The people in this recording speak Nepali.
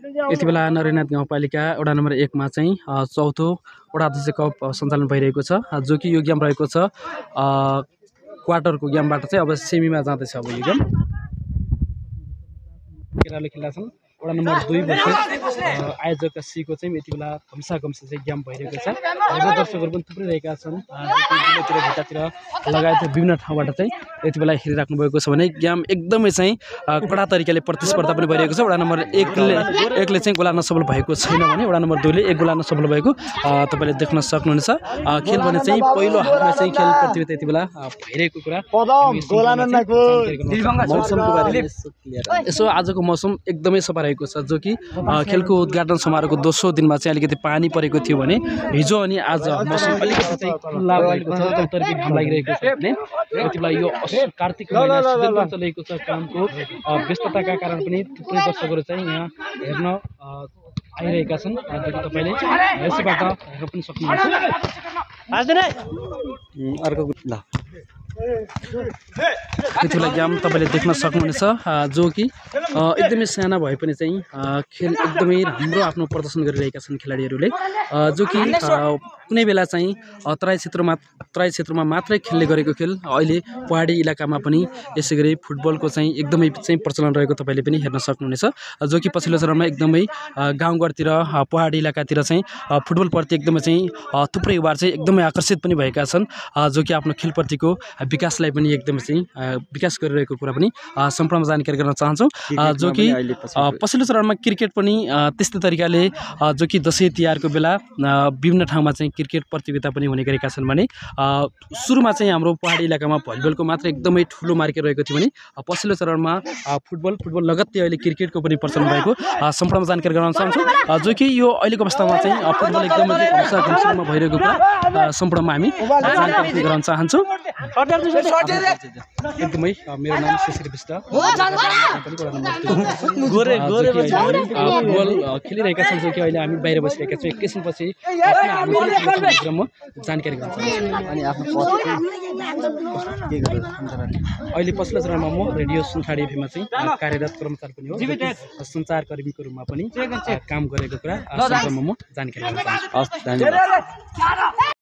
यति बेला नरेनाथ गाउँपालिका वडा नम्बर 1 मा चाहिँ चौथो वडा अध्यक्ष कप सञ्चालन भइरहेको छ, जो कि यो गेम रहेको छ क्वार्टरको गेमबाट चाहिँ अब सेमीमा जाँदैछ। अब यो गेम केटाले खेल्दा छन्। वडा नम्बर 2 वर्ष आयोजक सीको चाहिँ यति बेला घम्सा चाहिँ गेम भइरहेको छ। हाम्रो दर्शकहरू पनि थुप्रै रहेका छन्, भित्तातिर लगायत विभिन्न ठाउँबाट चाहिँ यति बेला हेरिराख्नु भएको छ भने गेम एकदमै चाहिँ कडा तरिकाले प्रतिस्पर्धा पनि भइरहेको छ। वडा नम्बर 1 ले चाहिँ गोलान सफल भएको छैन भने वडा नम्बर 2 ले 1 गोलान सफल भएको तपाईले देख्न सक्नुहुनेछ। खेल भने चाहिँ पहिलो हाफमा चाहिँ खेल प्रतियोगिता यति बेला भइरहेको कुरा यसो आजको मौसम एकदमै सफा रहेको छ, जो कि खेलको उद्घाटन समारोहको दोस्रो दिनमा चाहिँ अलिकति पानी परेको थियो भने हिजो अनि आज मौसम अलिकति चाहिँ खुल्ला भएको छ, चौतर्फी घाम लागिरहेको छ भने यति बेला यो कार्तिक महिना सिजनमा चलेको छ। कामको व्यस्तताका कारण पनि थुप्रै दर्शकहरू चाहिँ यहाँ हेर्न आइरहेका छन्, जो कि तपाईले यसबाट हेर्न पनि सक्नुहुन्छ। यति बेला गेम तपाईले देख्न सक्नुहुनेछ, जो कि एकदमै साना भए पनि चाहिँ खेल एकदमै राम्रो आफ्नो प्रदर्शन गरिरहेका छन् खेलाडीहरूले, जो कि कुनै बेला चाहिँ तराई क्षेत्रमा मात्रै खेल्ने गरेको खेल अहिले पहाडी इलाकामा पनि यसै गरी फुटबलको चाहिँ एकदमै चाहिँ प्रचलन रहेको तपाईले पनि हेर्न सक्नुहुनेछ, जो कि पछिल्लो चरणमा एकदमै गाउँघरतिर पहाडी इलाकातिर चाहिँ फुटबलप्रति एकदमै चाहिँ थुप्रै युवाहरू चाहिँ एकदमै आकर्षित पनि भएका छन्, जो कि आफ्नो खेलप्रतिको विकासलाई पनि एकदमै चाहिँ विकास गरिरहेको कुरा पनि सम्पूर्णमा जानकारी गर्न चाहन्छौँ। जो कि पछिल्लो चरणमा क्रिकेट पनि त्यस्तै तरिकाले जो कि दसैँ तिहारको बेला विभिन्न ठाउँमा चाहिँ क्रिकेट प्रतियोगिता पनि हुने गरेका छन् भने सुरुमा चाहिँ हाम्रो पहाडी इलाकामा भलिबलको मात्र एकदमै ठुलो मार्केट रहेको थियो भने पछिल्लो चरणमा फुटबल लगत्तै अहिले क्रिकेटको पनि प्रचलन भएको सम्पूर्णमा जानकारी गराउन चाहन्छौँ। जो कि यो अहिलेको अवस्थामा चाहिँ फुटबल एकदमै घम्सामा भइरहेको कुरा सम्पूर्णमा हामी जानकारी गराउन चाहन्छौँ। एकदमै मेरो नाम शिशिर विष्ट, फुटबल खेलिरहेका छन्, जो कि अहिले हामी बाहिर बसिरहेका छौँ। एकैछिनपछि म जानकारी गराउन चाहन्छु। अनि आफ्नो अहिले पछिल्लो चरणमा म रेडियो सुनखाडी एफएममा चाहिँ कार्यरत कर्मचारी पनि हो, सञ्चारकर्मीको रूपमा पनि काम गरेको कुरा सम्पूर्णमा म जानकारी गराउन चाहन्छु।